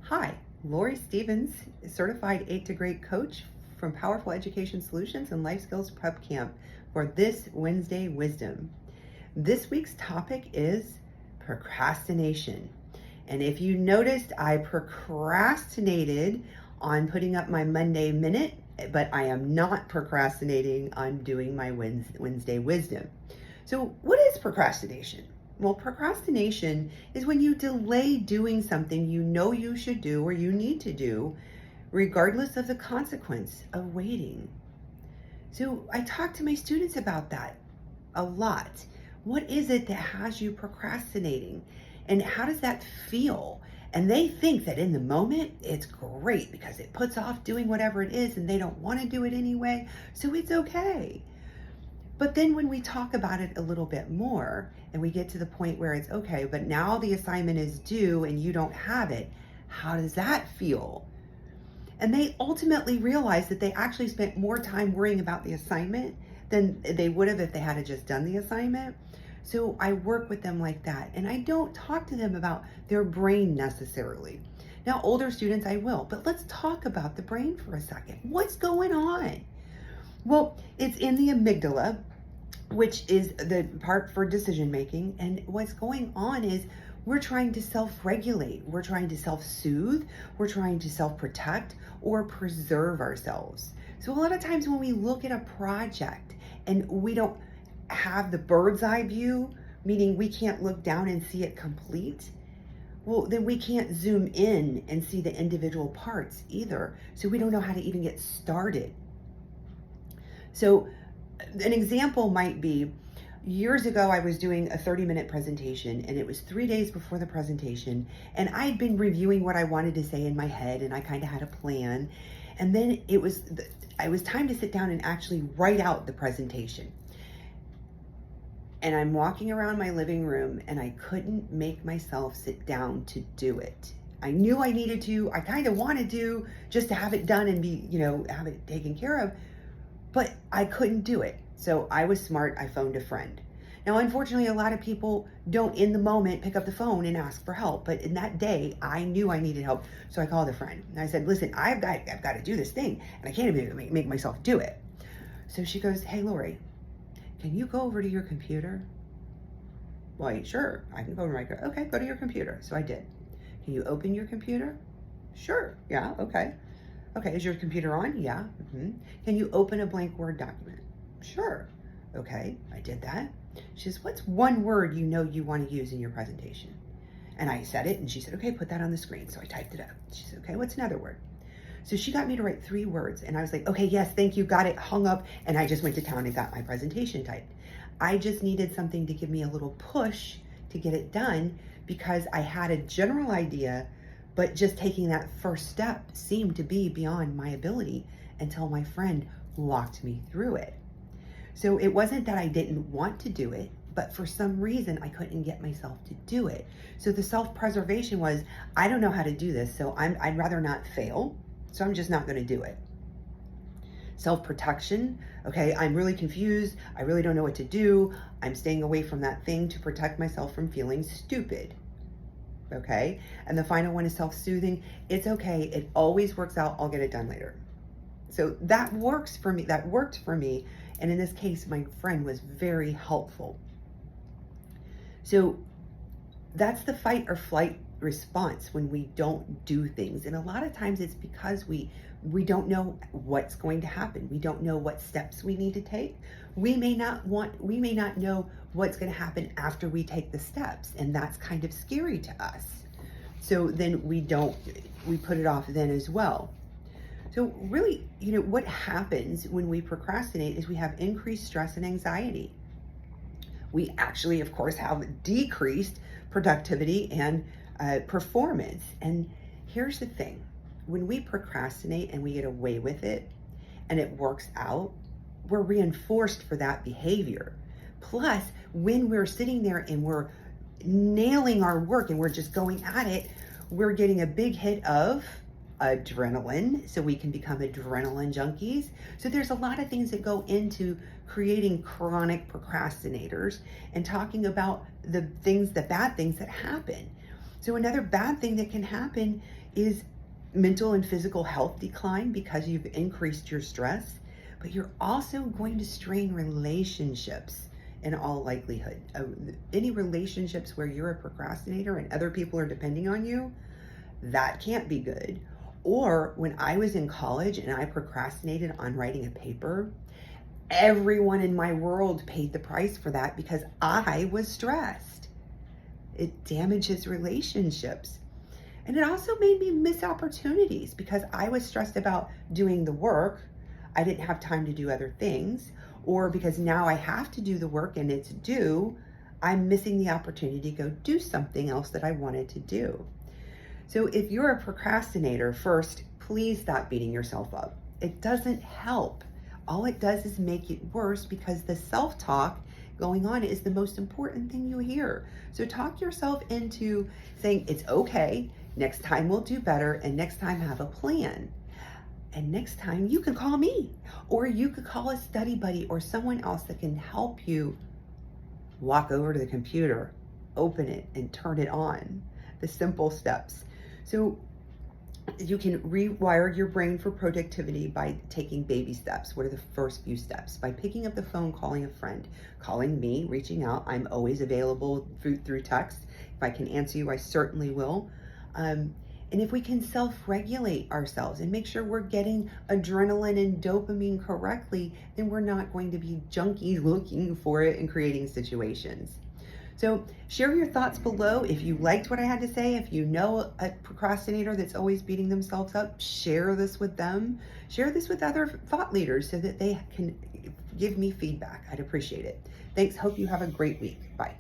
Hi, Lori Stevens, certified 8 to Great coach from Powerful Education Solutions and Life Skills Prep Camp for this Wednesday Wisdom. This week's topic is procrastination. And if you noticed, I procrastinated on putting up my Monday Minute, but I am not procrastinating on doing my Wednesday Wisdom. So, what is procrastination? Well, procrastination is when you delay doing something you know you should do or you need to do, regardless of the consequence of waiting. So I talk to my students about that a lot. What is it that has you procrastinating? And how does that feel? And they think that in the moment, it's great because it puts off doing whatever it is and they don't want to do it anyway. So it's okay. But then when we talk about it a little bit more and we get to the point where it's okay, but now the assignment is due and you don't have it, how does that feel? And they ultimately realize that they actually spent more time worrying about the assignment than they would have if they had just done the assignment. So I work with them like that. And I don't talk to them about their brain necessarily. Now, older students, I will, but let's talk about the brain for a second. What's going on? Well, it's in the amygdala, which is the part for decision making. And what's going on is we're trying to self-regulate. We're trying to self-soothe. We're trying to self-protect or preserve ourselves. So a lot of times when we look at a project and we don't have the bird's eye view, meaning we can't look down and see it complete, well, then we can't zoom in and see the individual parts either. So we don't know how to even get started. So an example might be, years ago, I was doing a 30-minute presentation and it was 3 days before the presentation. And I'd been reviewing what I wanted to say in my head and I kind of had a plan. And then it was time to sit down and actually write out the presentation. And I'm walking around my living room and I couldn't make myself sit down to do it. I knew I needed to, I kind of wanted to, just to have it done and be, have it taken care of. But I couldn't do it. So I was smart. I phoned a friend. Now, unfortunately, a lot of people don't in the moment pick up the phone and ask for help. But in that day, I knew I needed help. So I called a friend and I said, listen, I've got to do this thing and I can't even make myself do it. So she goes, hey, Lori, can you go over to your computer? Well, sure, I can go over to okay, go to your computer. So I did. Can you open your computer? Sure. Yeah. Okay. Okay, is your computer on? Yeah. Can you open a blank Word document? Sure. Okay, I did that. She says, what's one word you know you want to use in your presentation? And I said it, and she said, okay, put that on the screen. So I typed it up. She said, okay, what's another word? So she got me to write 3 words, and I was like, okay, yes, thank you, got it, hung up, and I just went to town and got my presentation typed. I just needed something to give me a little push to get it done because I had a general idea, but just taking that first step seemed to be beyond my ability until my friend walked me through it. So it wasn't that I didn't want to do it, but for some reason I couldn't get myself to do it. So the self-preservation was, I don't know how to do this, so I'd rather not fail, so I'm just not gonna do it. Self-protection, okay, I'm really confused, I really don't know what to do, I'm staying away from that thing to protect myself from feeling stupid. Okay, and the final one is self-soothing. It's okay, it always works out, I'll get it done later. So that works for me, that worked for me, and in this case my friend was very helpful. So that's the fight or flight response when we don't do things, and a lot of times it's because we don't know what's going to happen. We don't know what steps we need to take. We may not know what's going to happen after we take the steps, and that's kind of scary to us. So then we put it off then as well. So really, what happens when we procrastinate is we have increased stress and anxiety. We actually, of course, have decreased productivity and performance. And here's the thing. When we procrastinate and we get away with it and it works out, we're reinforced for that behavior. Plus, when we're sitting there and we're nailing our work and we're just going at it, we're getting a big hit of adrenaline, so we can become adrenaline junkies. So there's a lot of things that go into creating chronic procrastinators and talking about the bad things that happen. So another bad thing that can happen is mental and physical health decline because you've increased your stress, but you're also going to strain relationships in all likelihood. Any relationships where you're a procrastinator and other people are depending on you, that can't be good. Or when I was in college and I procrastinated on writing a paper, everyone in my world paid the price for that because I was stressed. It damages relationships. And it also made me miss opportunities because I was stressed about doing the work. I didn't have time to do other things, or because now I have to do the work and it's due, I'm missing the opportunity to go do something else that I wanted to do. So if you're a procrastinator, first, please stop beating yourself up. It doesn't help. All it does is make it worse because the self-talk going on is the most important thing you hear. So talk yourself into saying, it's okay, next time we'll do better, and next time have a plan. And next time you can call me, or you could call a study buddy or someone else that can help you walk over to the computer, open it, and turn it on. The simple steps. So you can rewire your brain for productivity by taking baby steps. What are the first few steps? By picking up the phone, calling a friend, calling me, reaching out. I'm always available through text. If I can answer you, I certainly will. And if we can self-regulate ourselves and make sure we're getting adrenaline and dopamine correctly, then we're not going to be junkies looking for it and creating situations. So share your thoughts below. If you liked what I had to say, if you know a procrastinator that's always beating themselves up, share this with them. Share this with other thought leaders so that they can give me feedback. I'd appreciate it. Thanks. Hope you have a great week. Bye.